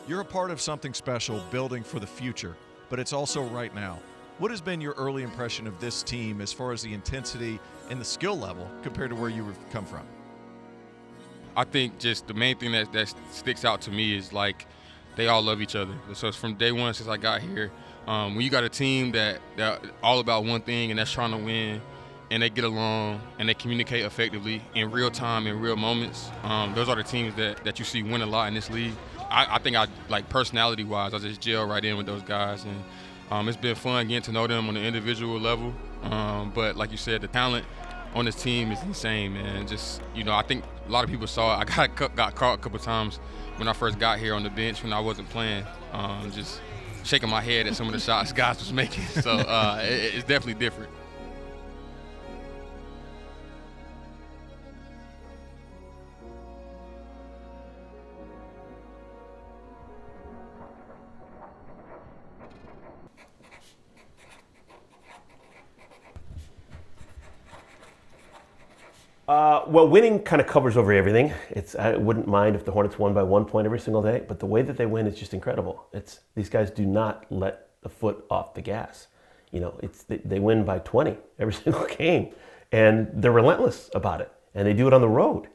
You're a part of something special building for the future, but it's also right now. What has been your early impression of this team as far as the intensity and the skill level compared to where you've come from? I think just the main thing that sticks out to me is like they all love each other. So it's from day one since I got here, when you got a team that all about one thing and that's trying to win, and they get along and they communicate effectively in real time, in real moments, those are the teams that you see win a lot in this league. I think like personality-wise, I just gel right in with those guys, and it's been fun getting to know them on an individual level. But like you said, the talent on this team is insane, man. Just, I think a lot of people saw it. I got caught a couple times when I first got here on the bench when I wasn't playing, just shaking my head at some of the shots guys was making. So it's definitely different. Well, winning kind of covers over everything. I wouldn't mind if the Hornets won by 1 point every single day, but the way that they win is just incredible. These guys do not let the foot off the gas. They win by 20 every single game, and they're relentless about it. And they do it on the road,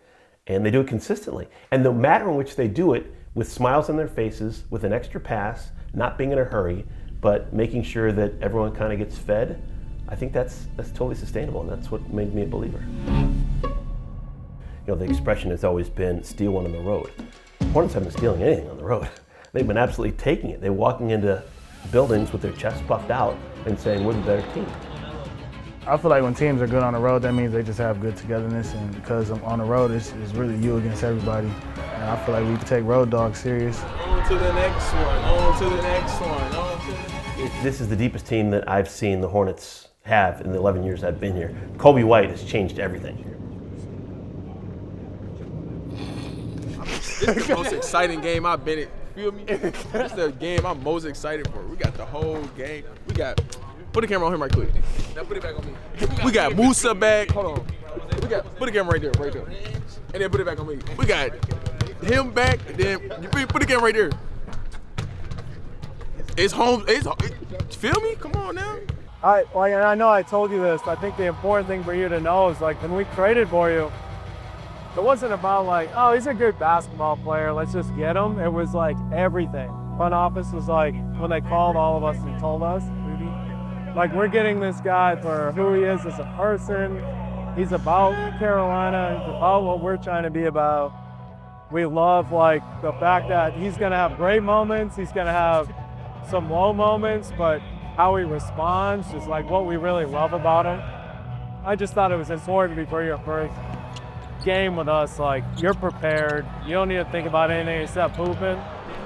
and they do it consistently. And no matter in which they do it, with smiles on their faces, with an extra pass, not being in a hurry, but making sure that everyone kind of gets fed, I think that's totally sustainable, and that's what made me a believer. The expression has always been steal one on the road. Hornets haven't been stealing anything on the road. They've been absolutely taking it. They're walking into buildings with their chests puffed out and saying, we're the better team. I feel like when teams are good on the road, that means they just have good togetherness, and because on the road, it's really you against everybody. And I feel like we take road dogs serious. On to the next one, on to the next one, on to the next one. This is the deepest team that I've seen the Hornets have in the 11 years I've been here. Coby White has changed everything. This is the most exciting game I've been in. Feel me? This is the game I'm most excited for. We got the whole game. Put the camera on him right quick. Now put it back on me. We got Musa back. Hold on. Put the camera right there. And then put it back on me. We got him back, and then you put the camera right there. It's home. Feel me? Come on now. I know I told you this. I think the important thing for you to know is like when we traded for you, it wasn't about like, oh, he's a good basketball player, let's just get him. It was like everything. Front office was like, when they called all of us and told us, like, we're getting this guy for who he is as a person. He's about Carolina, he's about what we're trying to be about. We love like the fact that he's gonna have great moments, he's gonna have some low moments, but how he responds is like what we really love about him. I just thought it was important before your first game with us, like you're prepared. You don't need to think about anything except pooping.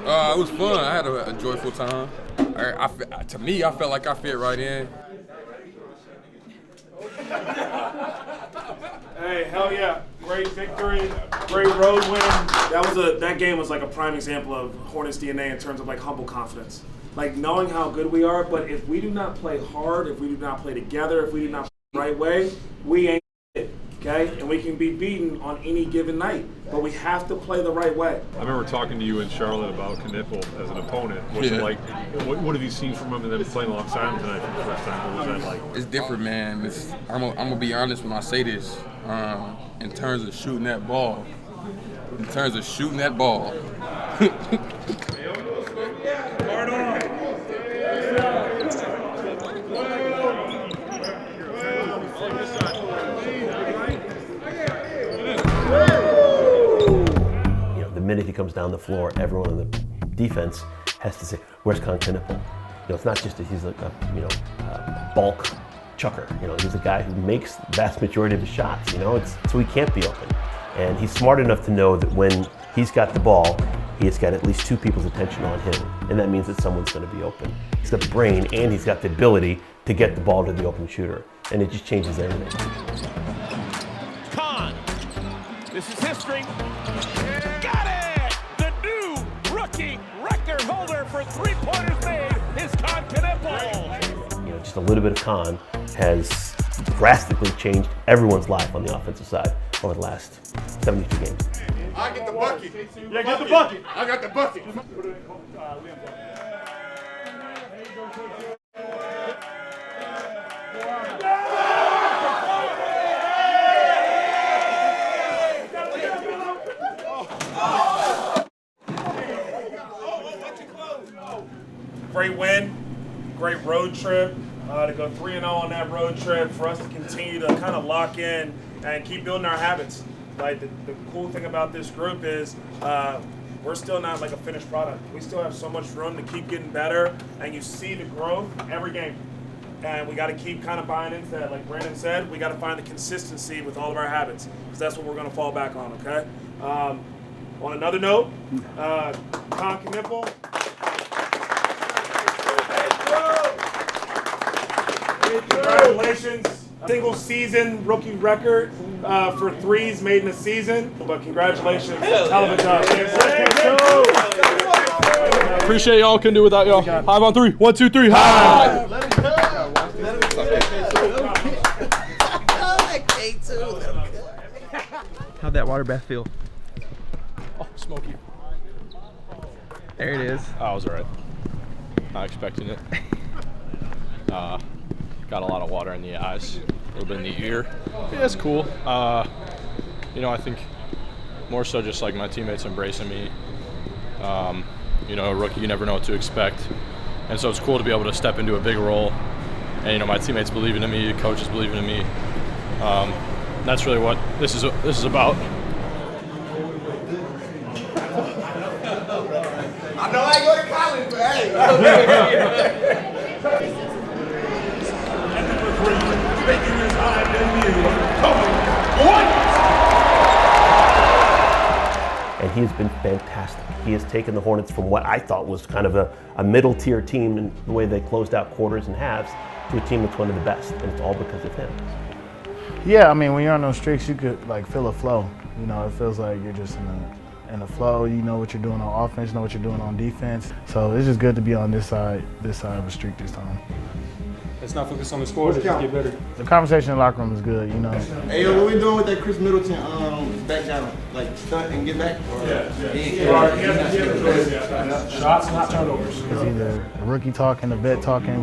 It was fun. I had a joyful time. To me, I felt like I fit right in. Hey, hell yeah. Great victory, great road win. That game was like a prime example of Hornets DNA in terms of like humble confidence. Like knowing how good we are, but if we do not play hard, if we do not play together, if we do not play the right way, we ain't it. Okay, and we can be beaten on any given night, but we have to play the right way. I remember talking to you in Charlotte about Knipple as an opponent. What's it like? What have you seen from him, and then playing alongside him tonight for the first time? What was that like? It's different, man. I'm gonna be honest when I say this. In terms of shooting that ball, Hard on. The minute he comes down the floor, everyone on the defense has to say, "Where's Knipple?" It's not just that he's like a bulk chucker. He's a guy who makes the vast majority of his shots. So he can't be open, and he's smart enough to know that when he's got the ball, he has got at least two people's attention on him, and that means that someone's going to be open. He's got the brain, and he's got the ability to get the ball to the open shooter, and it just changes everything. This is history. Got it! The new rookie record holder for three-pointers made is Knipple. Just a little bit of Con has drastically changed everyone's life on the offensive side over the last 72 games. I get the bucket. Yeah, get the bucket. I got the bucket. Great win, great road trip. To go 3-0 on that road trip, for us to continue to kind of lock in and keep building our habits. Like the cool thing about this group is we're still not like a finished product. We still have so much room to keep getting better, and you see the growth every game. And we got to keep kind of buying into that. Like Brandon said, we got to find the consistency with all of our habits, because that's what we're going to fall back on, okay? On another note, Tom Knipple. Congratulations. Single season rookie record for threes made in a season. But congratulations. Hell of a job. Appreciate y'all. Couldn't do without y'all. Hive on three. 1, 2, 3. Hive. How'd that water bath feel? Oh, smoky. There it is. I was all right. Not expecting it. Got a lot of water in the eyes, a little bit in the ear. Yeah, it's cool. I think more so just like my teammates embracing me. A rookie, you never know what to expect. And so it's cool to be able to step into a big role. And, my teammates believing in me, the coaches believing in me. That's really what this is about. I know I go to college, but hey. Making his high debut, Coby White. And he has been fantastic. He has taken the Hornets from what I thought was kind of a middle tier team in the way they closed out quarters and halves to a team that's one of the best, and it's all because of him. Yeah, I mean, when you're on those streaks, you could feel a flow. It feels like you're just in a flow. You know what you're doing on offense, you know what you're doing on defense. So it's just good to be on this side of a streak this time. Let's not focus on the score. Let's just get better. The conversation in the locker room is good, Hey, what we doing with that Chris Middleton back down? Like stunt and get back? Shots, not turnovers. It's either a rookie talking, a vet talking,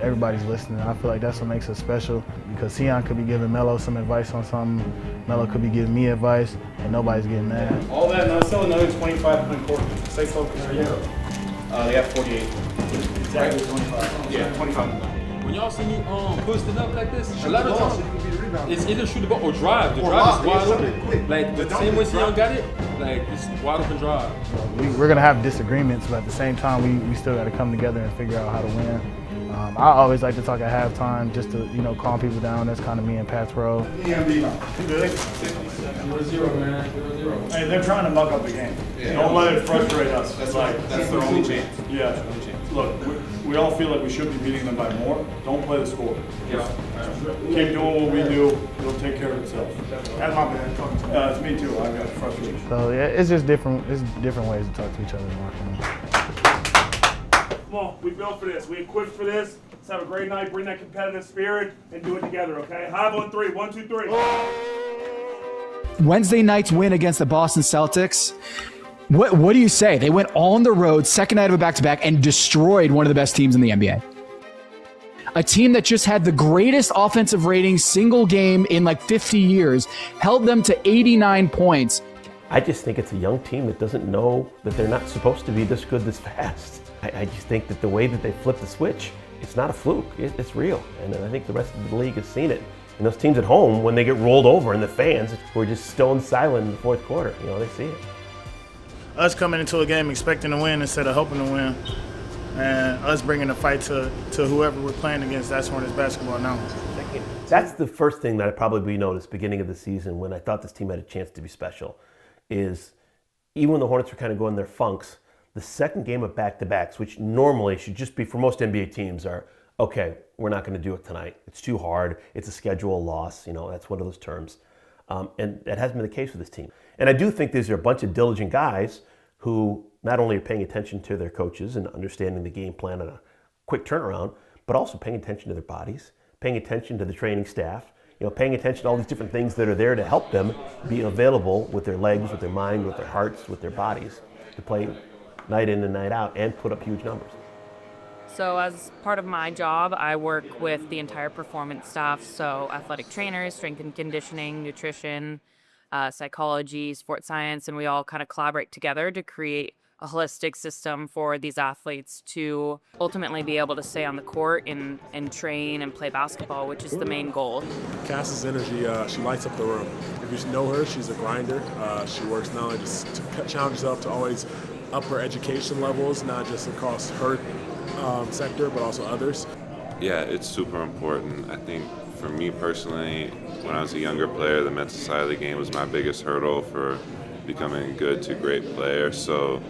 everybody's listening. I feel like that's what makes us special, because Sion could be giving Melo some advice on something, Melo could be giving me advice, and nobody's getting mad. All that, and still another 25-point quarter. Stay focused. They have 48. Exactly 25. Yeah, 25. When y'all see me posting up like this, a lot of times it's either shoot the ball or drive. The drive is wide open. Like the same way Sion got it, like it's wide open drive. We're gonna have disagreements, but at the same time, we still got to come together and figure out how to win. I always like to talk at halftime just to calm people down. That's kind of me and Pat's role. EMD. 0-0, man. 0-0. Hey, they're trying to muck up the game. Yeah. Don't let it frustrate us. That's their only chance. Yeah. Look, we all feel like we should be beating them by more. Don't play the score. Yeah. Keep doing what we do. It'll take care of itself. That's my bad. It's me too. I've got frustration. So yeah, it's just different. It's different ways to talk to each other in the locker room. Come on, we built for this. We equipped for this. Let's have a great night. Bring that competitive spirit and do it together, okay? Hive on three. 1, 2, 3. Wednesday night's win against the Boston Celtics. What do you say? They went on the road, second night of a back-to-back, and destroyed one of the best teams in the NBA. A team that just had the greatest offensive rating single game in like 50 years, held them to 89 points. I just think it's a young team that doesn't know that they're not supposed to be this good this fast. I just think that the way that they flip the switch, it's not a fluke, it's real. And I think the rest of the league has seen it. And those teams at home, when they get rolled over, and the fans who are just stone silent in the fourth quarter, they see it. Us coming into a game expecting to win instead of hoping to win, and us bringing the fight to whoever we're playing against, that's Hornets basketball now. That's the first thing that I probably noticed beginning of the season when I thought this team had a chance to be special, is even when the Hornets were kind of going their funks, the second game of back-to-backs, which normally should just be for most NBA teams, are, okay, we're not going to do it tonight. It's too hard. It's a schedule loss. That's one of those terms. And that hasn't been the case with this team. And I do think these are a bunch of diligent guys who not only are paying attention to their coaches and understanding the game plan on a quick turnaround, but also paying attention to their bodies, paying attention to the training staff, paying attention to all these different things that are there to help them be available with their legs, with their mind, with their hearts, with their bodies, to play night in and night out and put up huge numbers. So as part of my job, I work with the entire performance staff, so athletic trainers, strength and conditioning, nutrition, psychology, sports science, and we all kind of collaborate together to create a holistic system for these athletes to ultimately be able to stay on the court and train and play basketball, which is the main goal. Cass's energy, she lights up the room. If you know her, she's a grinder. She works not only just to challenge herself to always up her education levels, not just across her sector, but also others. Yeah, it's super important. I think for me personally, when I was a younger player, the mental side of the game was my biggest hurdle for becoming a good to great player. So,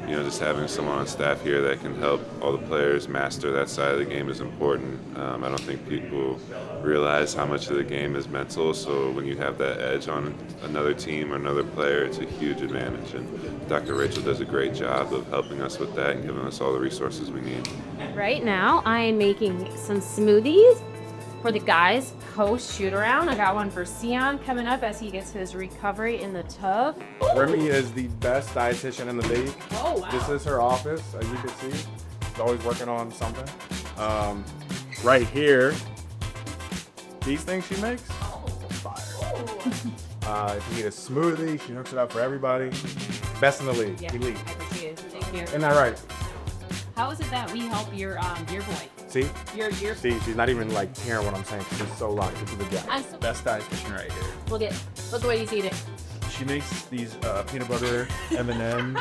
just having someone on staff here that can help all the players master that side of the game is important. I don't think people realize how much of the game is mental, so when you have that edge on another team or another player, it's a huge advantage. And Dr. Rachel does a great job of helping us with that and giving us all the resources we need. Right now, I am making some smoothies for the guys post shoot around. I got one for Sion coming up as he gets his recovery in the tub. Remy is the best dietitian in the league. Oh, wow. This is her office, as you can see. She's always working on something. Right here, these things she makes, fire. If you need a smoothie, she hooks it up for everybody. Best in the league. Yeah, Elite. I appreciate it. Thank you. Isn't that right? How is it that we help your boy? See? Your See, she's not even like hearing what I'm saying. She's so locked into the job. I'm so Best dietitian right here. look at the way he's eating. She makes these peanut butter M&M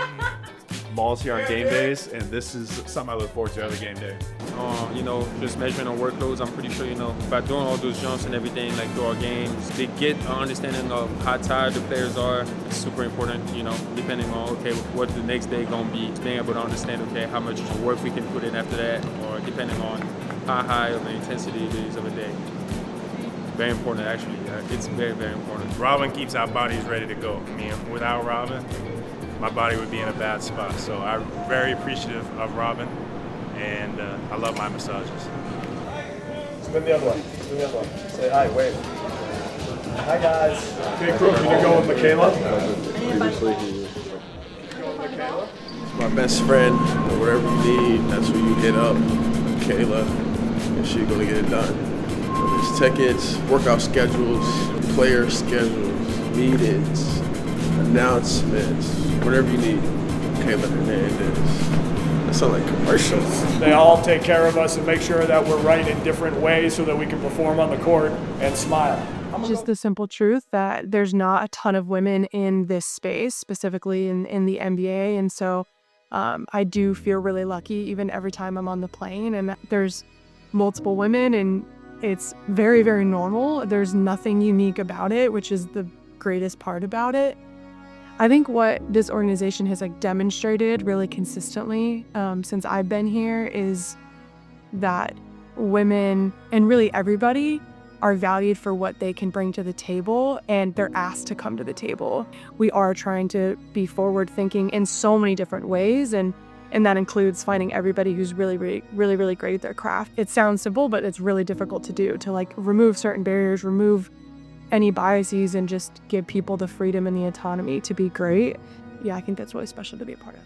balls here on game days, and this is something I look forward to every game day. Just measuring our workloads, I'm pretty sure, by doing all those jumps and everything, like through our games, they get an understanding of how tired the players are. It's super important, depending on, what the next day gonna be, being able to understand, how much work we can put in after that, or depending on how high of an intensity it is of a day. Very important, actually. It's very, very important. Robin keeps our bodies ready to go. I mean, without Robin, my body would be in a bad spot. So I'm very appreciative of Robin, and I love my massages. Spin the other way. Spin the other way. Say hi, wave. Hi, guys. Okay, cool. Can you go with Michaela? It's my best friend. Whatever you need, that's who you hit up. Michaela, and she's gonna get it done. Whether it's tickets, workout schedules, player schedules, meetings, announcements, whatever you need. Michaela Hernandez. That sounds like commercials. They all take care of us and make sure that we're right in different ways so that we can perform on the court and smile. Just the simple truth that there's not a ton of women in this space, specifically in the NBA. And so I do feel really lucky even every time I'm on the plane and there's multiple women and it's very, very normal. There's nothing unique about it, which is the greatest part about it. I think what this organization has demonstrated really consistently since I've been here is that women and really everybody are valued for what they can bring to the table and they're asked to come to the table. We are trying to be forward thinking in so many different ways and that includes finding everybody who's really great at their craft. It sounds simple, but it's really difficult to do, to remove certain barriers, remove any biases and just give people the freedom and the autonomy to be great. Yeah, I think that's really special to be a part of.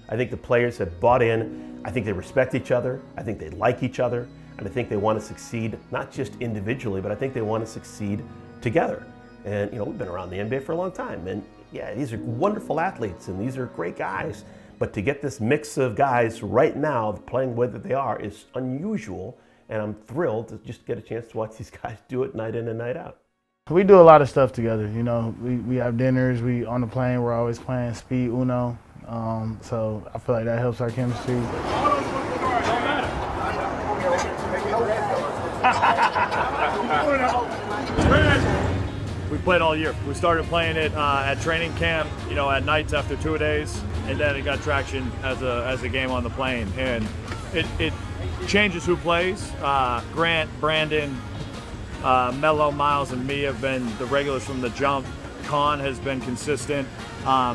I think the players have bought in. I think they respect each other. I think they like each other. And I think they want to succeed, not just individually, but I think they want to succeed together. And, we've been around the NBA for a long time. And yeah, these are wonderful athletes and these are great guys. But to get this mix of guys right now playing the way that they are is unusual. And I'm thrilled to just get a chance to watch these guys do it night in and night out. We do a lot of stuff together, We have dinners. We on the plane. We're always playing speed Uno. So I feel like that helps our chemistry. We played all year. We started playing it at training camp, at nights after 2 days, and then it got traction as a game on the plane. And it changes who plays. Grant, Brandon, Melo, Miles, and me have been the regulars from the jump. Con has been consistent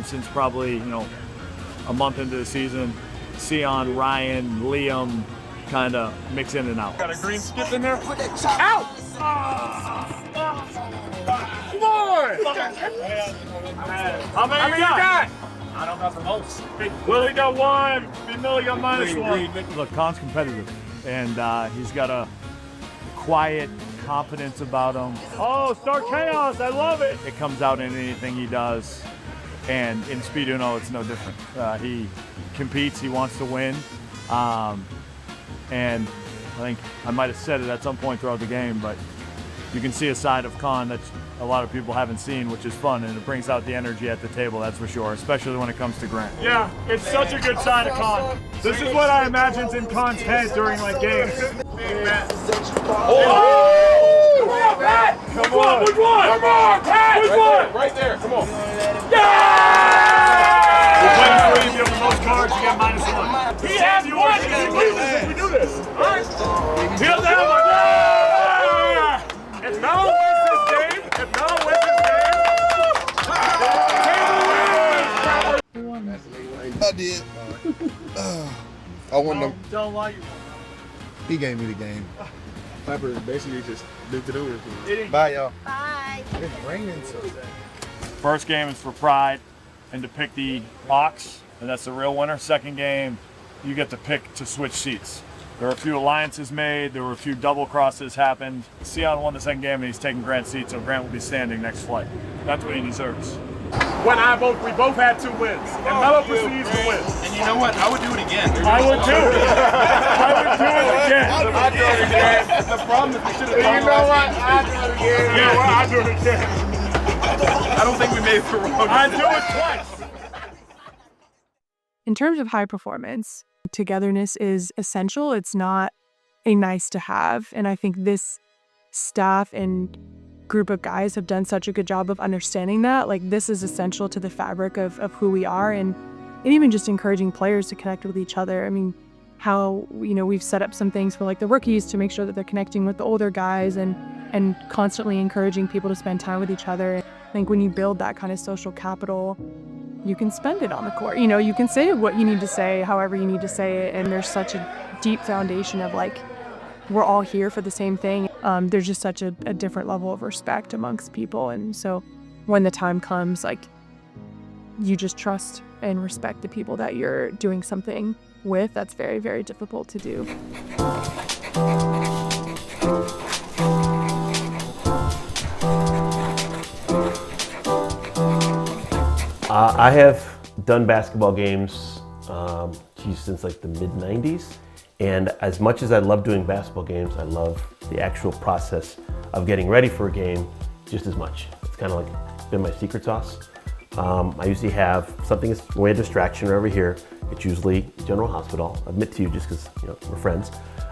since probably a month into the season. Sion, Ryan, Liam, kind of mix in and out. Got a green skip in there. Out! Come on! How many you got? I don't got the most. Willie got one. Millie got -1. Look, Khan's competitive, and he's got a quiet confidence about him. Oh, start chaos. I love it. It comes out in anything he does, and in Speed Uno, it's no different. He competes, he wants to win, and I think I might have said it at some point throughout the game, but you can see a side of Khan that a lot of people haven't seen, which is fun, and it brings out the energy at the table, that's for sure, especially when it comes to Grant. Yeah, it's such a good side of Khan. This is what I imagine's in Khan's head during like games. Oh! Come on, Pat! Come on! Which one? Come on, Pat! Which one? Right there, come on. Yeah! We're playing for you, if you have the most cards, you get -1. He has one! If we do this. All right. He'll have one. If Melo wins this game, I did. I won them. Don't lie. He gave me the game. Clapper basically just did it over. Bye, y'all. Bye. It's raining so bad. First game is for pride and to pick the box, and that's the real winner. Second game, you get to pick to switch seats. There were a few alliances made, there were a few double crosses happened. Sion won the second game and he's taking Grant's seat, so Grant will be standing next flight. That's what he deserves. We both had 2 wins, and Melo proceeds to win. And you know what? I would do it again. I would too. I would do it again. I'd do it again. The problem is we should have done You know what? I'd do it again. Yeah, I'd do it again. I don't think we made the wrong I'd do it twice. In terms of high performance, togetherness is essential. It's not a nice to have. And I think this staff and group of guys have done such a good job of understanding that. Like, this is essential to the fabric of who we are, and even just encouraging players to connect with each other. I mean, how, we've set up some things for like the rookies to make sure that they're connecting with the older guys and constantly encouraging people to spend time with each other. I think when you build that kind of social capital, you can spend it on the court. You can say what you need to say, however you need to say it, and there's such a deep foundation of like, we're all here for the same thing. There's just such a different level of respect amongst people, and so when the time comes, like, you just trust and respect the people that you're doing something with. That's very, very difficult to do. I have done basketball games since like the mid-90s. And as much as I love doing basketball games, I love the actual process of getting ready for a game just as much. It's kind of like been my secret sauce. I usually have something as a way of distraction over here. It's usually General Hospital. I admit to you just because we're friends.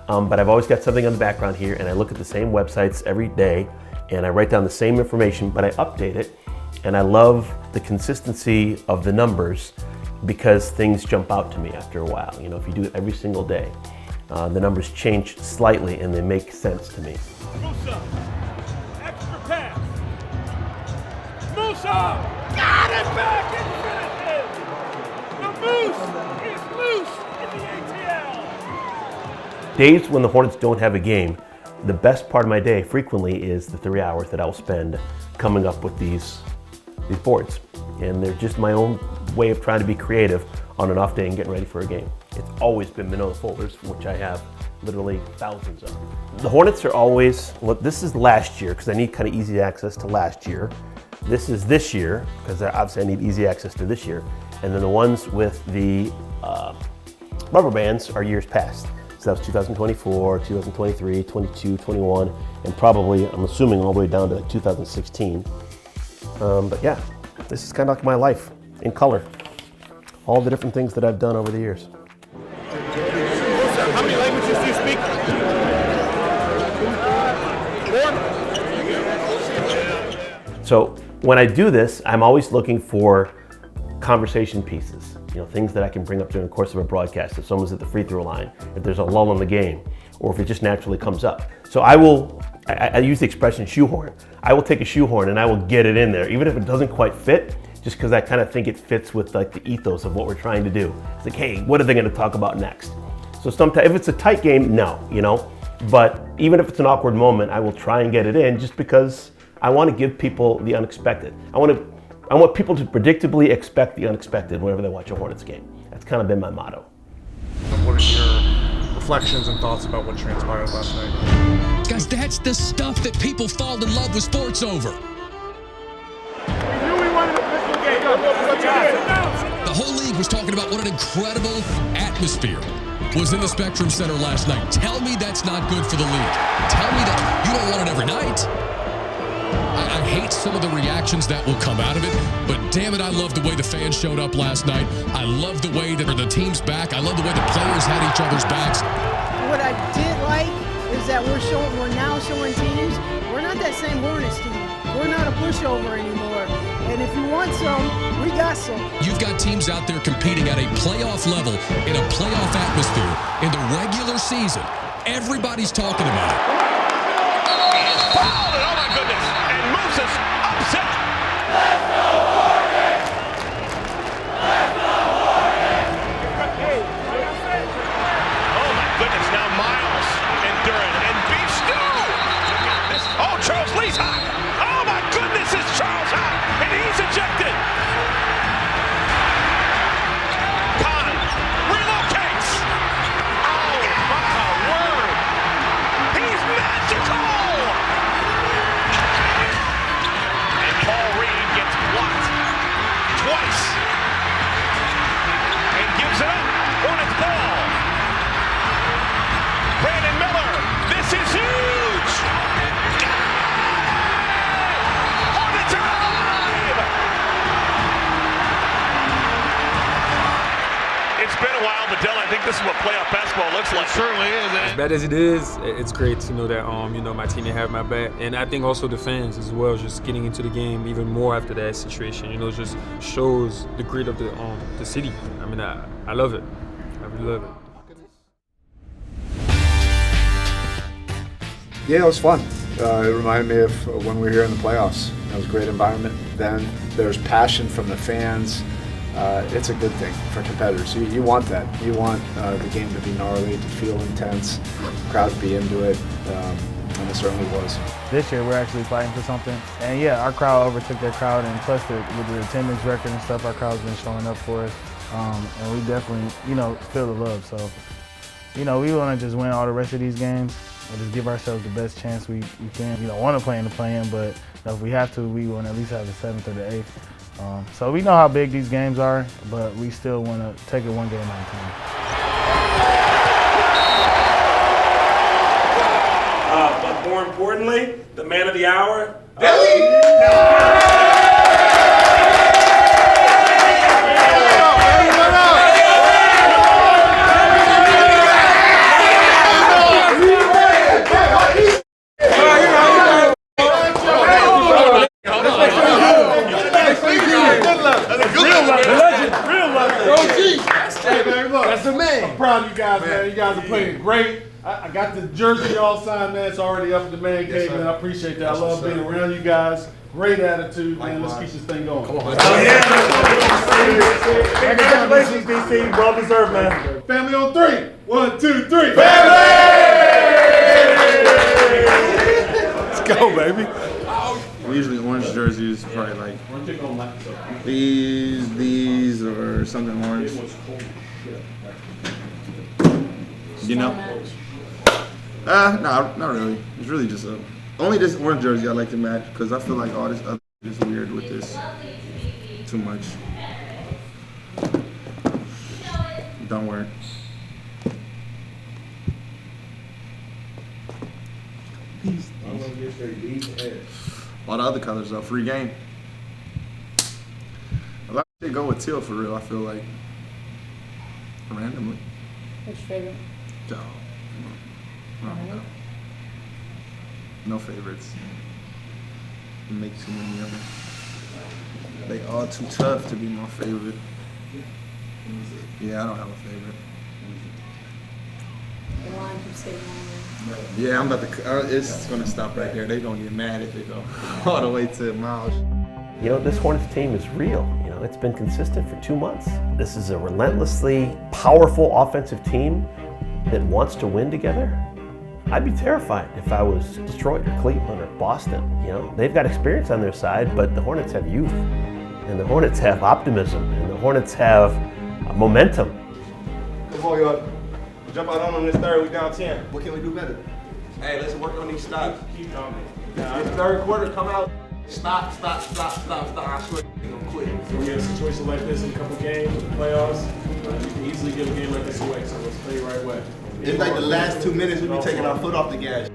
But I've always got something on the background here, and I look at the same websites every day, and I write down the same information, but I update it. And I love the consistency of the numbers because things jump out to me after a while. If you do it every single day, the numbers change slightly and they make sense to me. Musa, extra pass. Musa, got it back and finishes. The Moose is loose in the ATL. Days when the Hornets don't have a game, the best part of my day frequently is the 3 hours that I'll spend coming up with these boards. And they're just my own way of trying to be creative on an off day and getting ready for a game. It's always been manila folders, which I have literally thousands of. The Hornets are always, well, this is last year because I need kind of easy access to last year. This is this year because obviously I need easy access to this year. And then the ones with the rubber bands are years past. So that was 2024, 2023, 22, 21, and probably, I'm assuming, all the way down to like 2016. But yeah, this is kind of like my life in color. All the different things that I've done over the years. How many languages do you speak? So when I do this, I'm always looking for conversation pieces, things that I can bring up during the course of a broadcast. If someone's at the free throw line, if there's a lull in the game, or if it just naturally comes up. So I use the expression shoehorn. I will take a shoehorn and I will get it in there, even if it doesn't quite fit, just because I kind of think it fits with like the ethos of what we're trying to do. It's like, hey, what are they going to talk about next? So sometimes, if it's a tight game, no, you know. But even if it's an awkward moment, I will try and get it in just because I want to give people the unexpected. I want people to predictably expect the unexpected whenever they watch a Hornets game. That's kind of been my motto. What are your reflections and thoughts about what transpired last night? Guys, that's the stuff that people fall in love with sports over. The whole league was talking about what an incredible atmosphere was in the Spectrum Center last night. Tell me that's not good for the league. Tell me that you don't want it every night. I hate some of the reactions that will come out of it, but damn it, I love the way the fans showed up last night. I love the way that the team's back. I love the way the players had each other's backs. What I did like is that we're now showing teams, we're not that same Hornets team. We're not a pushover anymore. And if you want some, we got some. You've got teams out there competing at a playoff level, in a playoff atmosphere, in the regular season. Everybody's talking about it. He's fouled, and oh my goodness, and Moses upset. Let's go Hornets! Let's go Hornets! Oh my goodness, now Miles and Duran and Beef Stew. Oh, Charles Lee's hot. Oh my goodness, is Charles hot, and he's ejected. Khan relocates. Oh my word. He's magical. And Paul Reed gets blocked twice and gives it up. Hornets ball. Brandon Miller, this is huge. Hornets are alive. It's been a while, but Dell, I think this is what playoff basketball looks like. It certainly is. As bad as it is, it's great to know that my teammate have my back, and I think also the fans as well. Just getting into the game even more after that situation, just shows the grit of the city. I mean, I love it. I really love it. Yeah, it was fun. It reminded me of when we were here in the playoffs. It was a great environment then. There's passion from the fans. It's a good thing for competitors. You want that. You want the game to be gnarly, to feel intense, crowd to be into it, and it certainly was. This year we're actually fighting for something. And yeah, our crowd overtook their crowd, and plus with the attendance record and stuff, our crowd's been showing up for us. And we definitely, feel the love. So, we want to just win all the rest of these games and just give ourselves the best chance we can. We don't want to play in the play-in, but if we have to, we want to at least have the 7th or the 8th. So we know how big these games are, but we still want to take it one game at a time. But more importantly, the man of the hour. That's the man. I'm proud of you guys, man. You guys are playing great. I got the jersey y'all signed, man. It's already up in the man cave, man. I appreciate that. I love being around you guys. Great attitude, man. Let's keep this thing going. Come on. Congratulations, DC. Well deserved, man. Family on 3. 1, 2, 3. Family! Let's go, baby. Usually orange jerseys, probably like these, or something orange. No, not really. It's really just only this orange jersey I like to match because I feel like all this other is weird with this. Too much. Don't worry. All the other colors though, free game. A lot of shit go with teal for real, I feel like. Randomly. What's your favorite? No favorites. It makes too many of them. They all too tough to be my favorite. Yeah, I don't have a favorite. The line keeps getting longer. Yeah, I'm about to. It's gonna stop right there. They're gonna get mad if it go all the way to Miles. This Hornets team is real. It's been consistent for 2 months. This is a relentlessly powerful offensive team that wants to win together, I'd be terrified if I was Detroit or Cleveland or Boston. You know, they've got experience on their side, but the Hornets have youth, and the Hornets have optimism, and the Hornets have momentum. Come on, y'all. Jump out on them this third. We down 10. What can we do better? Hey, let's work on these stops. Keep going. This third quarter, come out. Stop. I swear you're gonna quit. So we have a situation like this in a couple games in the playoffs. You can easily give a game like this away, so let's play the right way. It's like the last 2 minutes we be taking our foot off the gas.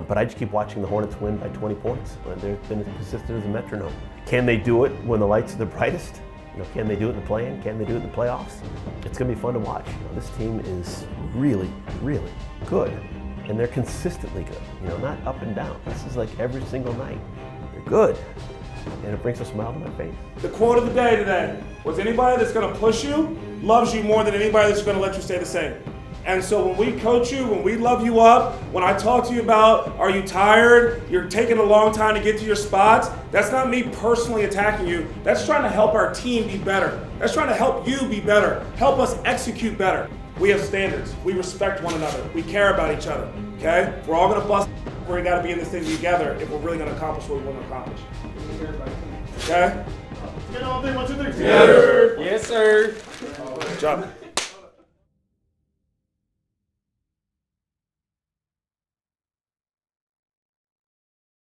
But I just keep watching the Hornets win by 20 points. They've been as consistent as a metronome. Can they do it when the lights are the brightest? You know, can they do it in the play-in? Can they do it in the playoffs? It's going to be fun to watch. You know, this team is really, really good, and they're consistently good. You know, not up and down. This is like every single night. They're good, and it brings a smile to my face. The quote of the day today was, anybody that's going to push you loves you more than anybody that's going to let you stay the same. And so when we coach you, when we love you up, when I talk to you about, are you tired? You're taking a long time to get to your spots. That's not me personally attacking you. That's trying to help our team be better. That's trying to help you be better. Help us execute better. We have standards. We respect one another. We care about each other. Okay? We're all going to bust. We got to be in this thing together if we're really going to accomplish what we want to accomplish. Okay? Get on 3, 1, 2, 3. Together. Yes, sir. Good job.